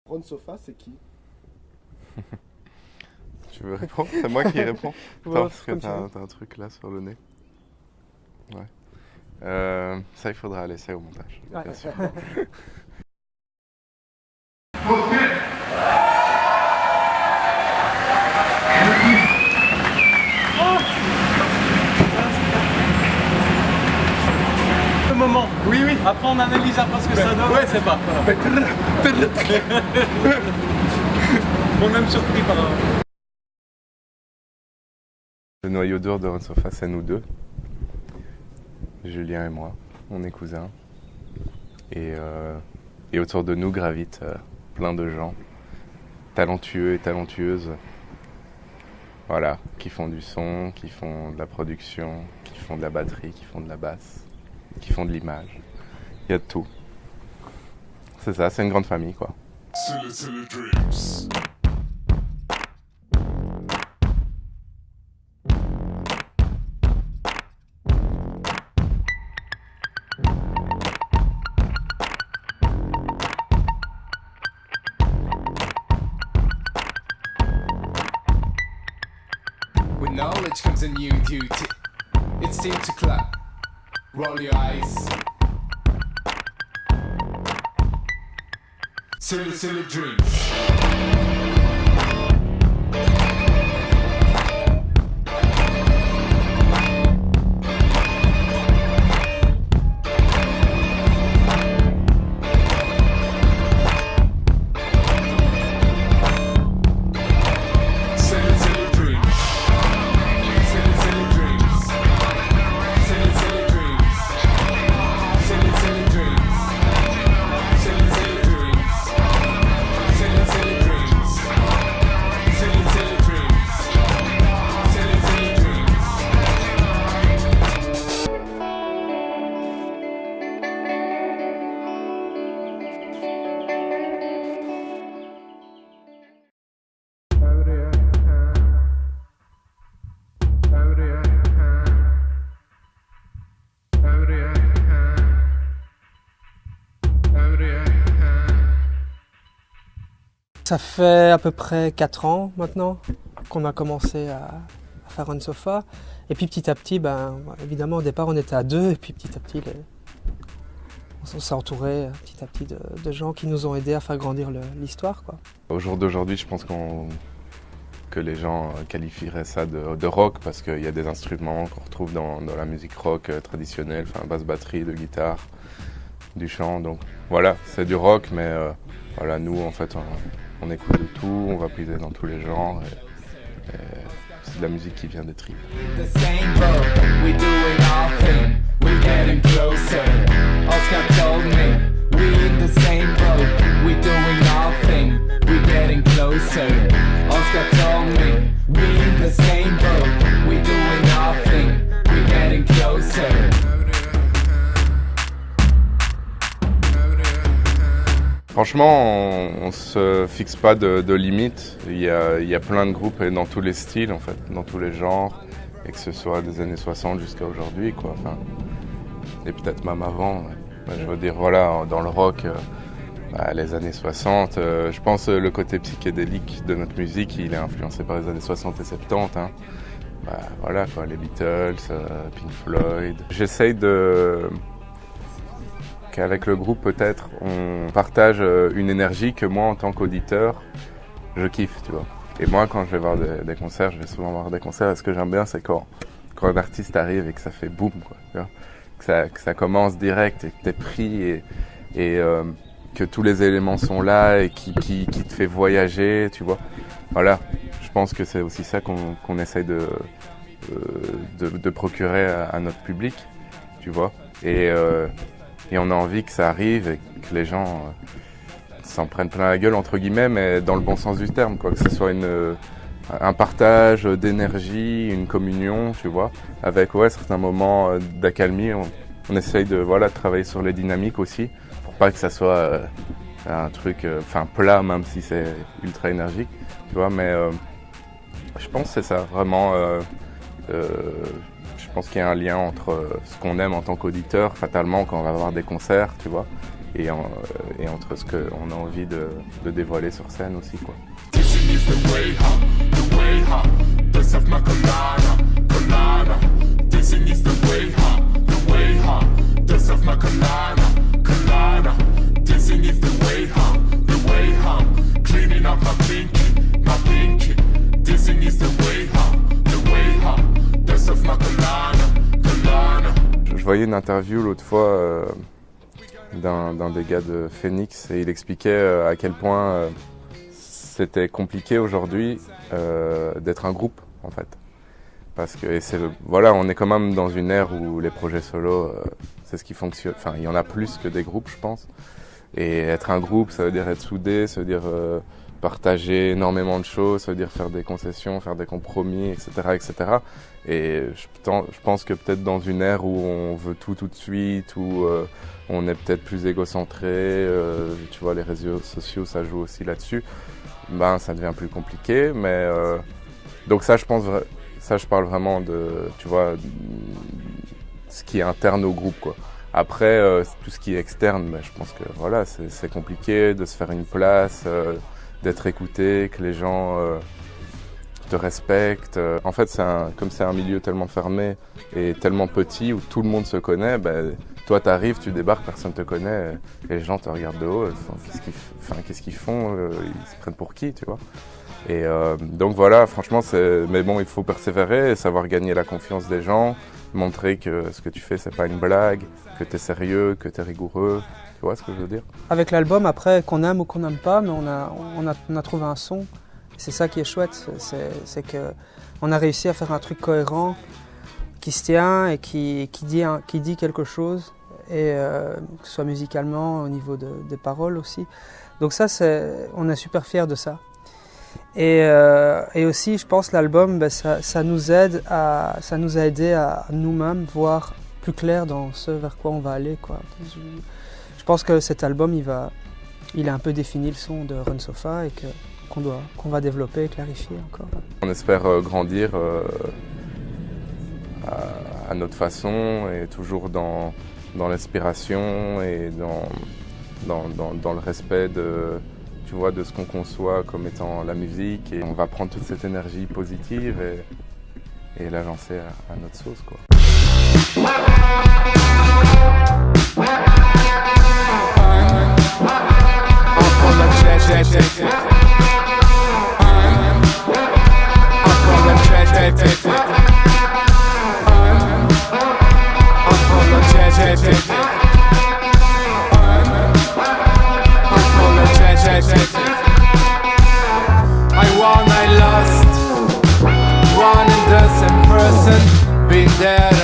Ron Sofa, c'est qui? Tu veux répondre? C'est moi qui réponds. Ouais, Attends, parce que comme tu veux. t'as un truc là sur le nez. Ouais. Ça, il faudra laisser au montage, Ouais. bien sûr. Le moment. Oui, oui. Après on analyse après ce que ça donne. ouais, c'est pas. Moi-même surpris par. Le noyau dur de Ron Sofa, c'est nous deux. Julien et moi. On est cousins. Et autour de nous gravitent plein de gens talentueux et talentueuses. Voilà, qui font du son, qui font de la production, qui font de la batterie, qui font de la basse, qui font de l'image. Il y a de tout. C'est ça, c'est une grande famille, quoi. Silly, silly dreams. With knowledge comes a new duty. It's time to clap. Roll your eyes. Silly, silly dreams. Silly, silly dreams. Silly, silly dreams. Silly, silly dreams. Silly, silly dreams. Silly, silly dreams. Silly, silly dreams. Silly, silly dreams. Silly, silly dreams. Ça fait à peu près 4 ans maintenant qu'on a commencé à faire Ron Sofa. Et puis petit à petit, évidemment au départ on était à 2 et puis petit à petit on s'est entouré petit à petit de gens qui nous ont aidés à faire grandir l'histoire, quoi. Au jour d'aujourd'hui, je pense que les gens qualifieraient ça de rock parce qu'il y a des instruments qu'on retrouve dans la musique rock traditionnelle, enfin basse batterie, de guitare, du chant. Donc voilà, c'est du rock, mais voilà, nous en fait on écoute de tout, on va puiser dans tous les genres. Et c'est de la musique qui vient des tripes. The same boat, we doing our thing, we getting closer. Oscar told me, we in the same boat, we doing our thing, we getting closer. Oscar told me, we in the same boat, we doing our thing, we getting closer. Franchement, on se fixe pas de limites. Il y a plein de groupes et dans tous les styles, en fait, dans tous les genres, et que ce soit des années 60 jusqu'à aujourd'hui, quoi. Enfin, et peut-être même avant. Ouais. Je veux dire, voilà, dans le rock, les années 60, je pense le côté psychédélique de notre musique, il est influencé par les années 60 et 70. Hein. Voilà, quoi, les Beatles, Pink Floyd. J'essaye qu'avec le groupe, peut-être, on partage une énergie que moi, en tant qu'auditeur, je kiffe, tu vois. Et moi, quand je vais voir des concerts, je vais souvent voir des concerts, et ce que j'aime bien, c'est quand un artiste arrive et que ça fait boum, quoi, tu vois. Que ça commence direct et que t'es pris et que tous les éléments sont là et qui te fait voyager, tu vois. Voilà, je pense que c'est aussi ça qu'on essaye de procurer à notre public, tu vois. Et on a envie que ça arrive et que les gens s'en prennent plein la gueule, entre guillemets, mais dans le bon sens du terme, quoi. Que ce soit un partage d'énergie, une communion, tu vois, avec certains moments d'accalmie. On essaye de travailler sur les dynamiques aussi, pour pas que ça soit un truc plat, même si c'est ultra énergique, tu vois, mais je pense que c'est ça, vraiment. Je pense qu'il y a un lien entre ce qu'on aime en tant qu'auditeur, fatalement, quand on va voir des concerts, tu vois, et entre ce qu'on a envie de dévoiler sur scène aussi, quoi. Dissing is the way, huh? Best of my colana. Dissing is the way, huh? Best of my colana. Dissing is the way, huh? Cleaning up my pinky. Dissing is the way, huh? Best of my colana. Je voyais une interview l'autre fois d'un des gars de Phoenix et il expliquait à quel point c'était compliqué aujourd'hui d'être un groupe en fait. Parce que voilà, on est quand même dans une ère où les projets solo, c'est ce qui fonctionne. Enfin, il y en a plus que des groupes, je pense. Et être un groupe, ça veut dire être soudé, ça veut dire partager énormément de choses, ça veut dire faire des concessions, faire des compromis, etc., etc. Et je pense que peut-être dans une ère où on veut tout de suite, où on est peut-être plus égocentré, tu vois, les réseaux sociaux, ça joue aussi là-dessus. Ben, ça devient plus compliqué, mais donc ça, je parle vraiment de, tu vois, ce qui est interne au groupe, quoi. Après, tout ce qui est externe, ben, je pense que voilà, c'est compliqué de se faire une place, d'être écouté, que les gens te respectent. En fait, comme c'est un milieu tellement fermé et tellement petit où tout le monde se connaît, ben, toi, t'arrives, tu débarques, personne te connaît, et les gens te regardent de haut. Qu'est-ce qu'ils font? Ils se prennent pour qui, tu vois? Et donc voilà, franchement, mais bon, il faut persévérer et savoir gagner la confiance des gens, montrer que ce que tu fais, c'est pas une blague, que t'es sérieux, que t'es rigoureux. Tu vois ce que je veux dire? Avec l'album, après, qu'on aime ou qu'on n'aime pas, mais on a trouvé un son. C'est ça qui est chouette, c'est qu'on a réussi à faire un truc cohérent, qui se tient et qui dit quelque chose, et que ce soit musicalement, au niveau des paroles aussi. Donc ça, on est super fiers de ça. Et aussi, je pense, l'album, ben, ça nous a aidé à nous-mêmes voir plus clair dans ce vers quoi on va aller, quoi. Je pense que cet album, il a un peu défini le son de Run Sofa et qu'on va développer et clarifier encore. On espère grandir à notre façon et toujours dans l'inspiration et dans le respect tu vois, de ce qu'on conçoit comme étant la musique. Et on va prendre toute cette énergie positive et la lancer à notre sauce, quoi. I lost one and the same person, been there